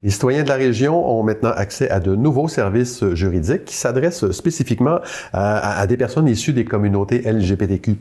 Les citoyens de la région ont maintenant accès à de nouveaux services juridiques qui s'adressent spécifiquement à des personnes issues des communautés LGBTQ+,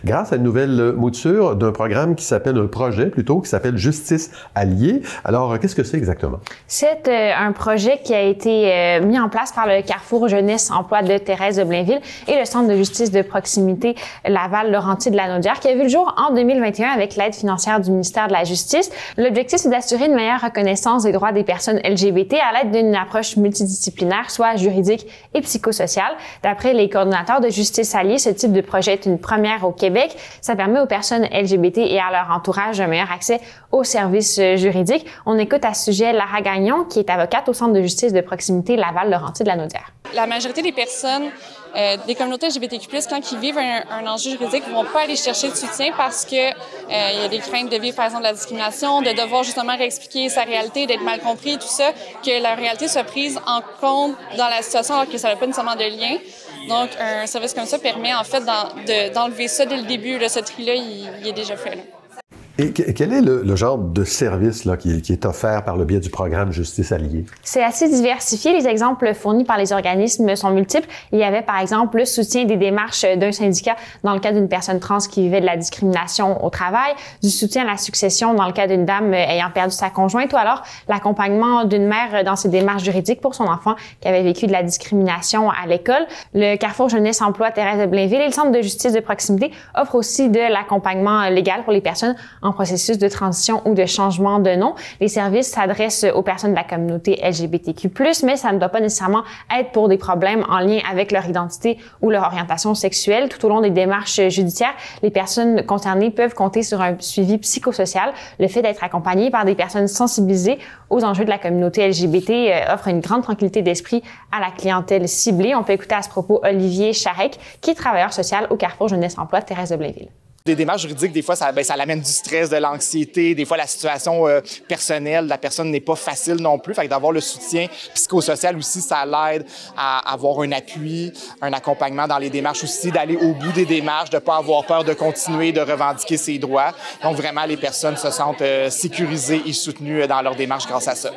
grâce à une nouvelle mouture d'un programme qui s'appelle, un projet plutôt, qui s'appelle Justice Alliée. Alors, qu'est-ce que c'est exactement? C'est un projet qui a été mis en place par le Carrefour Jeunesse Emploi de Thérèse de Blainville et le Centre de justice de proximité Laval-Laurentides-Lanaudière, qui a vu le jour en 2021 avec l'aide financière du ministère de la Justice. L'objectif, c'est d'assurer une meilleure reconnaissance des droits des personnes LGBT à l'aide d'une approche multidisciplinaire, soit juridique et psychosociale. D'après les coordonnateurs de Justice Alliée, ce type de projet est une première au Québec. Ça permet aux personnes LGBT et à leur entourage un meilleur accès aux services juridiques. On écoute à ce sujet Lara Gagnon, qui est avocate au Centre de justice de proximité Laval-Laurentides-Lanaudière. La majorité des personnes des communautés LGBTQ+, quand ils vivent un enjeu juridique, ne vont pas aller chercher de soutien parce que il y a des craintes de vivre, par exemple, de la discrimination, de devoir justement réexpliquer sa réalité, d'être mal compris, tout ça, que la réalité soit prise en compte dans la situation alors que ça n'a pas nécessairement de lien. Donc, un service comme ça permet, en fait, d'enlever ça dès le début. Là, ce tri-là, il est déjà fait, là. Et quel est le genre de service là, qui est offert par le biais du programme Justice Alliée? C'est assez diversifié. Les exemples fournis par les organismes sont multiples. Il y avait, par exemple, le soutien des démarches d'un syndicat dans le cas d'une personne trans qui vivait de la discrimination au travail, du soutien à la succession dans le cas d'une dame ayant perdu sa conjointe, ou alors l'accompagnement d'une mère dans ses démarches juridiques pour son enfant qui avait vécu de la discrimination à l'école. Le Carrefour Jeunesse Emploi Thérèse de Blainville et le Centre de justice de proximité offrent aussi de l'accompagnement légal pour les personnes en processus de transition ou de changement de nom. Les services s'adressent aux personnes de la communauté LGBTQ+, mais ça ne doit pas nécessairement être pour des problèmes en lien avec leur identité ou leur orientation sexuelle. Tout au long des démarches judiciaires, les personnes concernées peuvent compter sur un suivi psychosocial. Le fait d'être accompagné par des personnes sensibilisées aux enjeux de la communauté LGBT offre une grande tranquillité d'esprit à la clientèle ciblée. On peut écouter à ce propos Olivier Charec, qui est travailleur social au Carrefour Jeunesse Emploi Thérèse de Blainville. Des démarches juridiques, des fois, ça l'amène du stress, de l'anxiété. Des fois, la situation personnelle de la personne n'est pas facile non plus. Fait que d'avoir le soutien psychosocial aussi, ça l'aide à avoir un appui, un accompagnement dans les démarches aussi, d'aller au bout des démarches, de ne pas avoir peur de continuer, de revendiquer ses droits. Donc, vraiment, les personnes se sentent sécurisées et soutenues dans leurs démarches grâce à ça.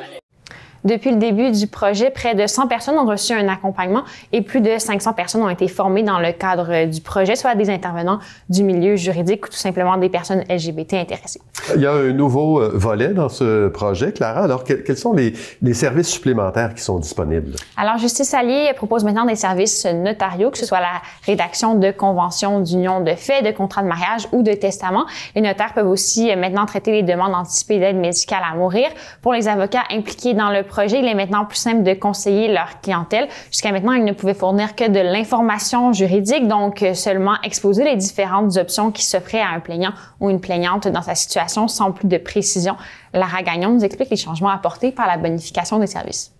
Depuis le début du projet, près de 100 personnes ont reçu un accompagnement et plus de 500 personnes ont été formées dans le cadre du projet, soit des intervenants du milieu juridique ou tout simplement des personnes LGBT intéressées. Il y a un nouveau volet dans ce projet, Clara. Alors, quels sont les services supplémentaires qui sont disponibles? Alors, Justice Alliée propose maintenant des services notariaux, que ce soit la rédaction de conventions d'union de fait, de contrats de mariage ou de testament. Les notaires peuvent aussi maintenant traiter les demandes anticipées d'aide médicale à mourir. Pour les avocats impliqués dans le projet, il est maintenant plus simple de conseiller leur clientèle. Jusqu'à maintenant, ils ne pouvaient fournir que de l'information juridique, donc seulement exposer les différentes options qui s'offraient à un plaignant ou une plaignante dans sa situation sans plus de précision. Lara Gagnon nous explique les changements apportés par la bonification des services.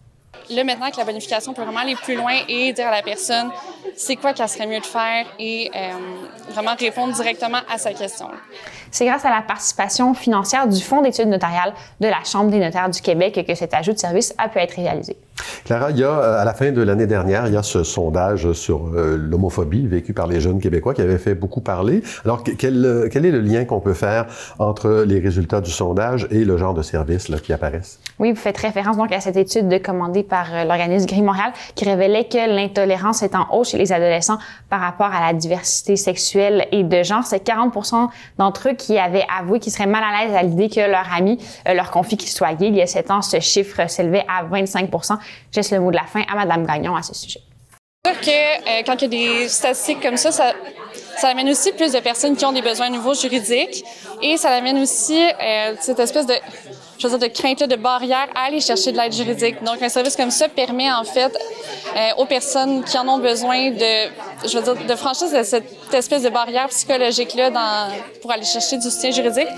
Là, maintenant que la bonification peut vraiment aller plus loin et dire à la personne c'est quoi qu'elle serait mieux de faire et vraiment répondre directement à sa question. C'est grâce à la participation financière du Fonds d'études notariales de la Chambre des notaires du Québec que cet ajout de service a pu être réalisé. Clara, il y a, à la fin de l'année dernière, il y a ce sondage sur l'homophobie vécue par les jeunes Québécois qui avait fait beaucoup parler. Alors, quel est le lien qu'on peut faire entre les résultats du sondage et le genre de services là, qui apparaissent? Oui, vous faites référence donc à cette étude commandée par l'organisme Gris Montréal qui révélait que l'intolérance est en hausse chez les adolescents par rapport à la diversité sexuelle et de genre. C'est 40% d'entre eux qui avaient avoué qu'ils seraient mal à l'aise à l'idée que leur ami leur confie qu'ils soient gays. Il y a 7 ans, ce chiffre s'élevait à 25%. Je laisse le mot de la fin à Mme Gagnon à ce sujet. C'est sûr que quand il y a des statistiques comme ça amène aussi plus de personnes qui ont des besoins nouveaux juridiques et ça amène aussi cette espèce de, de crainte, de barrière à aller chercher de l'aide juridique. Donc, un service comme ça permet en fait aux personnes qui en ont besoin de franchir cette espèce de barrière psychologique-là pour aller chercher du soutien juridique.